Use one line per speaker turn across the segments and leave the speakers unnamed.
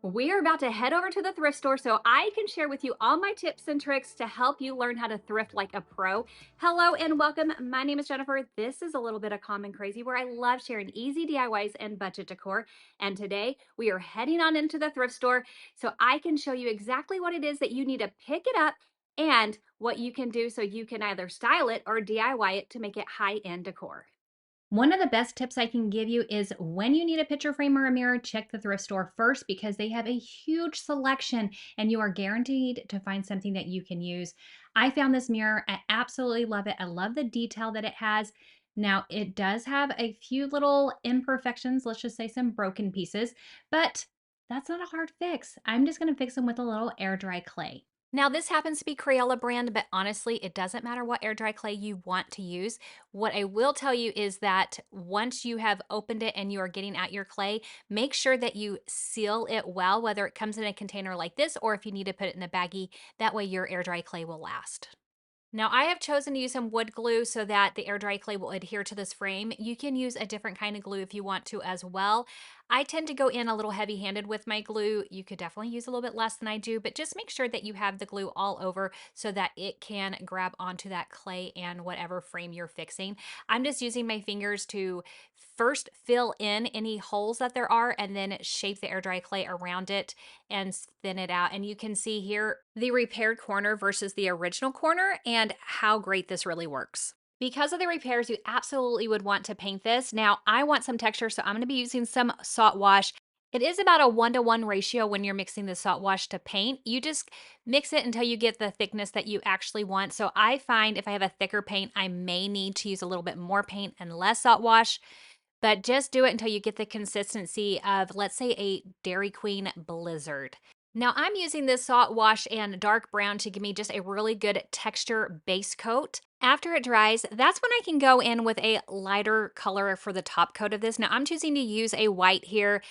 We are about to head over to the thrift store so I can share with you all my tips and tricks to help you learn how to thrift like a pro. Hello and welcome. My name is Jennifer. This is a little bit of Common Crazy where I love sharing easy DIYs and budget decor. And today we are heading on into the thrift store so I can show you exactly what it is that you need to pick it up and what you can do so you can either style it or DIY it to make it high-end decor. One of the best tips I can give you is when you need a picture frame or a mirror, check the thrift store first because they have a huge selection and you are guaranteed to find something that you can use. I found this mirror. I absolutely love it. I love the detail that it has. Now, it does have a few little imperfections, let's just say some broken pieces, but that's not a hard fix. I'm just going to fix them with a little air dry clay. Now, this happens to be Crayola brand, but honestly, it doesn't matter what air dry clay you want to use. What I will tell you is that once you have opened it and you are getting out your clay, make sure that you seal it well, whether it comes in a container like this or if you need to put it in a baggie. That way, your air dry clay will last. Now I have chosen to use some wood glue so that the air dry clay will adhere to this frame. You can use a different kind of glue if you want to as well. I tend to go in a little heavy handed with my glue. You could definitely use a little bit less than I do, but just make sure that you have the glue all over so that it can grab onto that clay and whatever frame you're fixing. I'm just using my fingers to first fill in any holes that there are and then shape the air dry clay around it and thin it out. And you can see here the repaired corner versus the original corner and how great this really works. Because of the repairs, you absolutely would want to paint this. Now, I want some texture, so I'm going to be using some salt wash. It is about a 1-to-1 ratio when you're mixing the salt wash to paint. You just mix it until you get the thickness that you actually want. So I find if I have a thicker paint, I may need to use a little bit more paint and less salt wash. But just do it until you get the consistency of, let's say, a Dairy Queen Blizzard. Now I'm using this salt wash and dark brown to give me just a really good texture base coat. After it dries, that's when I can go in with a lighter color for the top coat of this. Now I'm choosing to use a white here.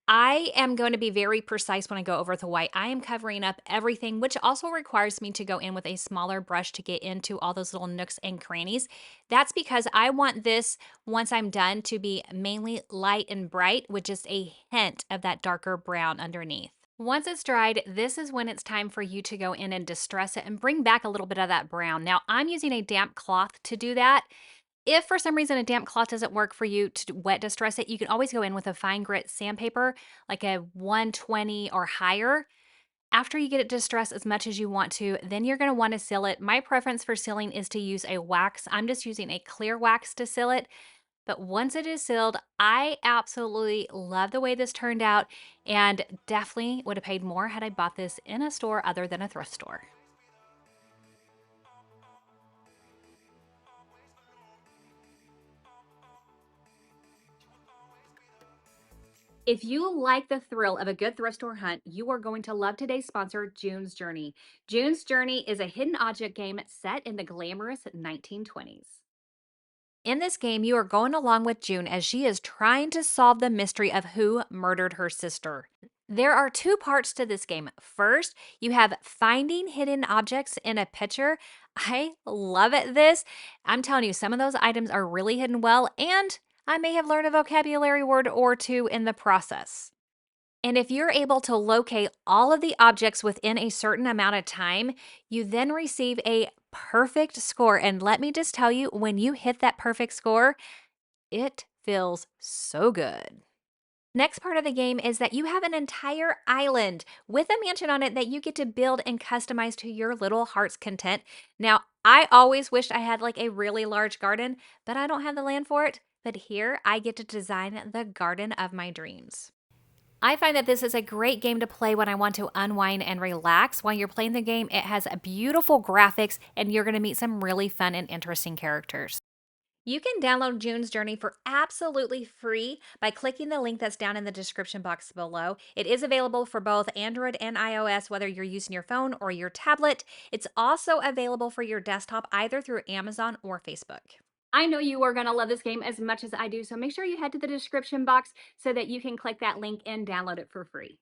I am going to be very precise when I go over the white. I am covering up everything, which also requires me to go in with a smaller brush to get into all those little nooks and crannies. That's because I want this, once I'm done, to be mainly light and bright with just a hint of that darker brown underneath. Once it's dried, this is when it's time for you to go in and distress it and bring back a little bit of that brown. Now, I'm using a damp cloth to do that. If for some reason a damp cloth doesn't work for you to wet distress it, you can always go in with a fine grit sandpaper, like a 120 or higher. After you get it distressed as much as you want to, then you're going to want to seal it. My preference for sealing is to use a wax. I'm just using a clear wax to seal it. But once it is sealed, I absolutely love the way this turned out and definitely would have paid more had I bought this in a store other than a thrift store. If you like the thrill of a good thrift store hunt, you are going to love today's sponsor, June's Journey. June's Journey is a hidden object game set in the glamorous 1920s. In this game, you are going along with June as she is trying to solve the mystery of who murdered her sister. There are two parts to this game. First, you have finding hidden objects in a picture. I love it. I'm telling you, some of those items are really hidden well, and I may have learned a vocabulary word or two in the process. And if you're able to locate all of the objects within a certain amount of time, you then receive a perfect score. And let me just tell you, when you hit that perfect score, it feels so good. Next part of the game is that you have an entire island with a mansion on it that you get to build and customize to your little heart's content. Now, I always wished I had like a really large garden, but I don't have the land for it. But here I get to design the garden of my dreams. I find that this is a great game to play when I want to unwind and relax. While you're playing the game, it has beautiful graphics and you're going to meet some really fun and interesting characters. You can download June's Journey for absolutely free by clicking the link that's down in the description box below. It is available for both Android and iOS, whether you're using your phone or your tablet. It's also available for your desktop either through Amazon or Facebook. I know you are going to love this game as much as I do, so make sure you head to the description box so that you can click that link and download it for free.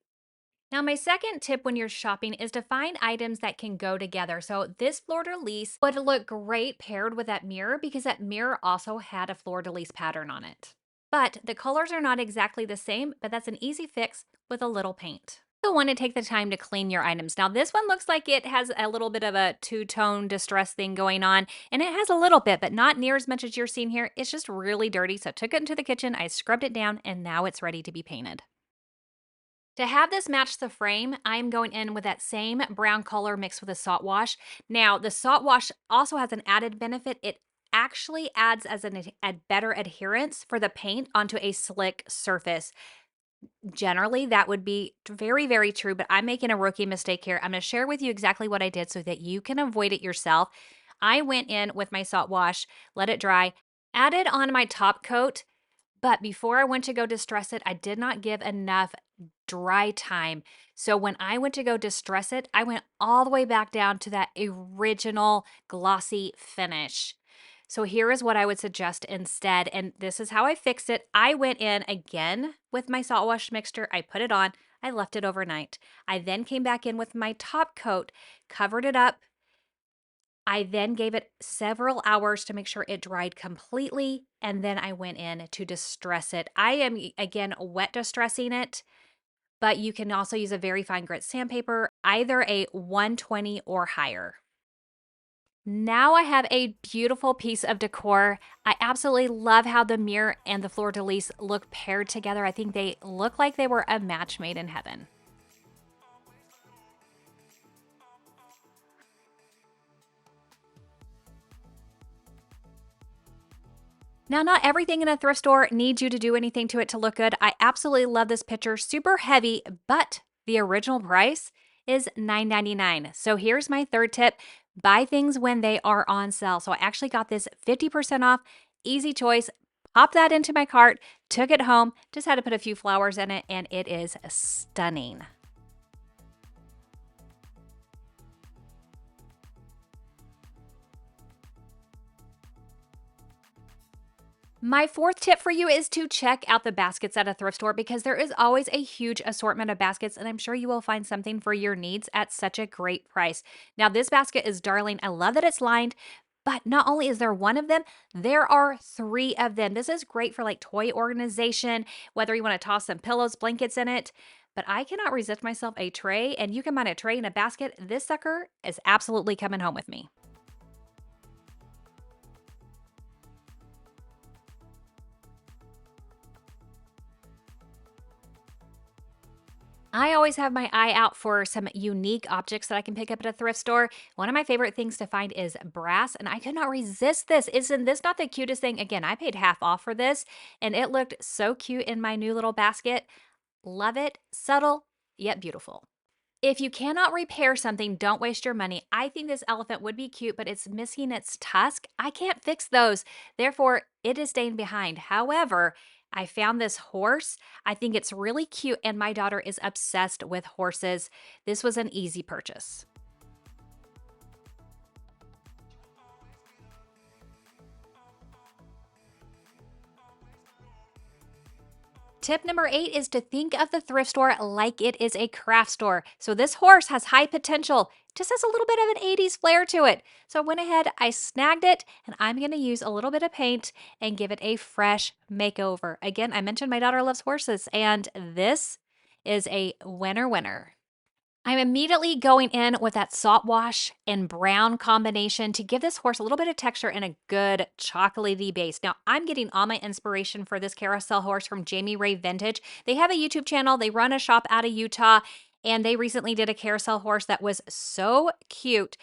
Now, my second tip when you're shopping is to find items that can go together. So this fleur-de-lis would look great paired with that mirror because that mirror also had a fleur-de-lis pattern on it. but the colors are not exactly the same, but that's an easy fix with a little paint. You'll want to take the time to clean your items. Now, this one looks like it has a little bit of a two-tone distress thing going on, and it has a little bit, but not near as much as you're seeing here. It's just really dirty, so I took it into the kitchen, I scrubbed it down, and now it's ready to be painted. To have this match the frame, I'm going in with that same brown color mixed with a salt wash. Now, the salt wash also has an added benefit. It actually adds as a better adherence for the paint onto a slick surface. Generally, that would be very, very true, but I'm making a rookie mistake here. I'm going to share with you exactly what I did so that you can avoid it yourself. I went in with my salt wash, let it dry, added on my top coat, but before I went to go distress it, I did not give enough dry time. So when I went to go distress it, I went all the way back down to that original glossy finish. So here is what I would suggest instead, and this is how I fixed it. I went in again with my salt wash mixture. I put it on. I left it overnight. I then came back in with my top coat, covered it up. I then gave it several hours to make sure it dried completely, and then I went in to distress it. I am, again, wet distressing it, but you can also use a very fine grit sandpaper, either a 120 or higher. Now I have a beautiful piece of decor. I absolutely love how the mirror and the fleur-de-lis look paired together. I think they look like they were a match made in heaven. Now, not everything in a thrift store needs you to do anything to it to look good. I absolutely love this picture, super heavy, but the original price is $9.99. So here's my third tip. Buy things when they are on sale. So I actually got this 50% off, easy choice. Pop that into my cart, took it home, just had to put a few flowers in it, and it is stunning. My fourth tip for you is to check out the baskets at a thrift store because there is always a huge assortment of baskets, and I'm sure you will find something for your needs at such a great price. Now, this basket is darling. I love that it's lined, but not only is there one of them, there are three of them. This is great for like toy organization, whether you want to toss some pillows, blankets in it. But I cannot resist myself a tray, and you can buy a tray and a basket. This sucker is absolutely coming home with me. I always have my eye out for some unique objects that I can pick up at a thrift store. One of my favorite things to find is brass, and I could not resist this. Isn't this not the cutest thing? Again, I paid half off for this, and it looked so cute in my new little basket. Love it. Subtle, yet beautiful. If you cannot repair something, don't waste your money. I think this elephant would be cute, but it's missing its tusk. I can't fix those. Therefore, it is staying behind. However, I found this horse. I think it's really cute, and my daughter is obsessed with horses. This was an easy purchase. Tip number 8 is to think of the thrift store like it is a craft store. So this horse has high potential, just has a little bit of an 80s flair to it. So I went ahead, I snagged it, and I'm going to use a little bit of paint and give it a fresh makeover. Again, I mentioned my daughter loves horses, and this is a winner winner. I'm immediately going in with that salt wash and brown combination to give this horse a little bit of texture and a good chocolatey base. Now, I'm getting all my inspiration for this carousel horse from Jamie Ray Vintage. They have a YouTube channel. They run a shop out of Utah, and they recently did a carousel horse that was so cute.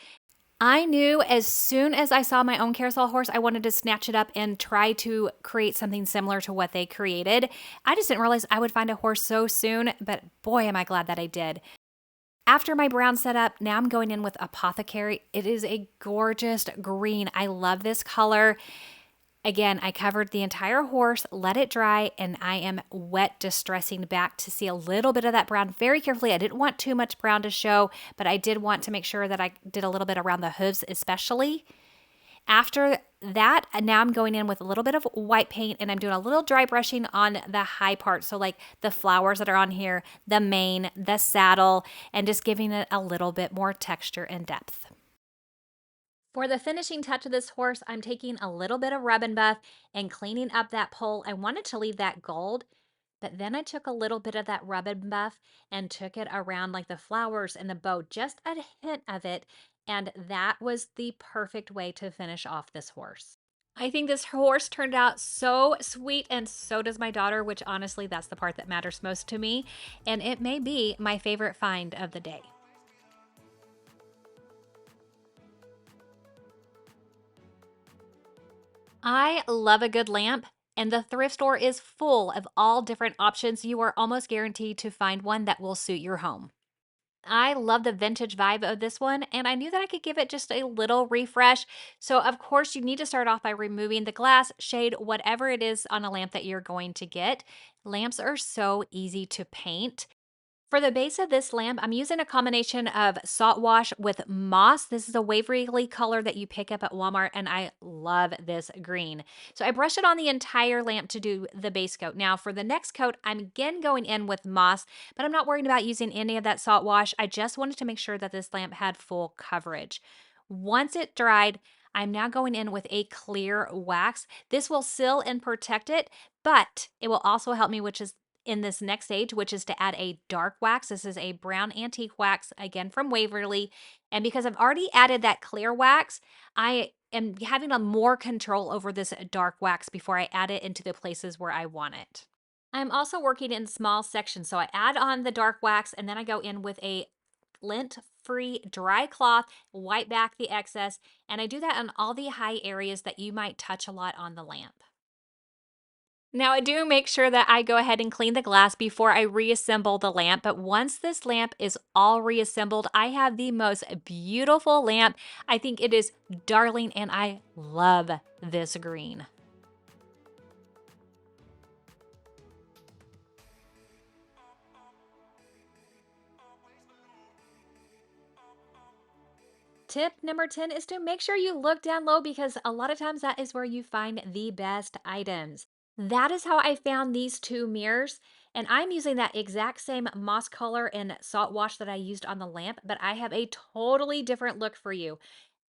I knew as soon as I saw my own carousel horse, I wanted to snatch it up and try to create something similar to what they created. I just didn't realize I would find a horse so soon, but boy, am I glad that I did. After my brown setup, now I'm going in with Apothecary. It is a gorgeous green. I love this color. Again, I covered the entire horse, let it dry, and I am wet distressing back to see a little bit of that brown very carefully. I didn't want too much brown to show, but I did want to make sure that I did a little bit around the hooves especially. After that, now I'm going in with a little bit of white paint, and I'm doing a little dry brushing on the high part. So like the flowers that are on here, the mane, the saddle, and just giving it a little bit more texture and depth. For the finishing touch of this horse, I'm taking a little bit of rub and buff and cleaning up that pole. I wanted to leave that gold, but then I took a little bit of that rub and buff and took it around like the flowers and the bow, just a hint of it. And that was the perfect way to finish off this horse. I think this horse turned out so sweet, and so does my daughter, which honestly, that's the part that matters most to me. And it may be my favorite find of the day. I love a good lamp, and the thrift store is full of all different options. You are almost guaranteed to find one that will suit your home. I love the vintage vibe of this one, and I knew that I could give it just a little refresh. So, of course, you need to start off by removing the glass, shade, whatever it is on a lamp that you're going to get. Lamps are so easy to paint. For the base of this lamp, I'm using a combination of salt wash with moss. This is a Waverly color that you pick up at Walmart, and I love this green. So I brush it on the entire lamp to do the base coat. Now for the next coat, I'm again going in with moss, but I'm not worried about using any of that salt wash. I just wanted to make sure that this lamp had full coverage. Once it dried, I'm now going in with a clear wax. This will seal and protect it, but it will also help me, which is in this next stage, which is to add a dark wax. This is a brown antique wax, again from Waverly. And because I've already added that clear wax, I am having a more control over this dark wax before I add it into the places where I want it. I'm also working in small sections. So I add on the dark wax and then I go in with a lint-free dry cloth, wipe back the excess, and I do that on all the high areas that you might touch a lot on the lamp. Now, I do make sure that I go ahead and clean the glass before I reassemble the lamp, but once this lamp is all reassembled, I have the most beautiful lamp. I think it is darling, and I love this green. Tip number 10 is to make sure you look down low because a lot of times that is where you find the best items. That is how I found these two mirrors. And I'm using that exact same moss color and salt wash that I used on the lamp, but I have a totally different look for you.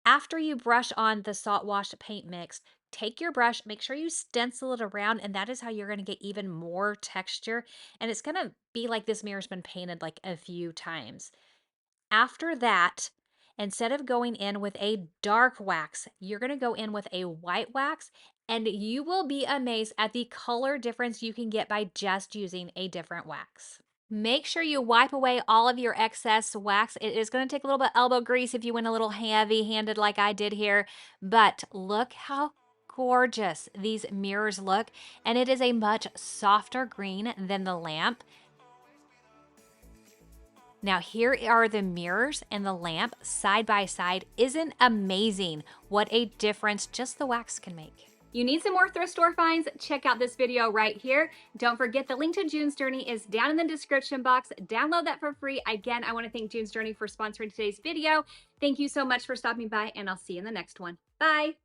After you brush on the salt wash paint mix, take your brush, make sure you stencil it around, and that is how you're going to get even more texture. And it's going to be like this mirror's been painted like a few times. After that, instead of going in with a dark wax, you're going to go in with a white wax, and you will be amazed at the color difference you can get by just using a different wax. Make sure you wipe away all of your excess wax. It is going to take a little bit of elbow grease if you went a little heavy-handed like I did here, but look how gorgeous these mirrors look, and it is a much softer green than the lamp. Now here are the mirrors and the lamp side by side. Isn't amazing what a difference just the wax can make? You need some more thrift store finds? Check out this video right here. Don't forget the link to June's Journey is down in the description box. Download that for free. Again, I want to thank June's Journey for sponsoring today's video. Thank you so much for stopping by, and I'll see you in the next one. Bye.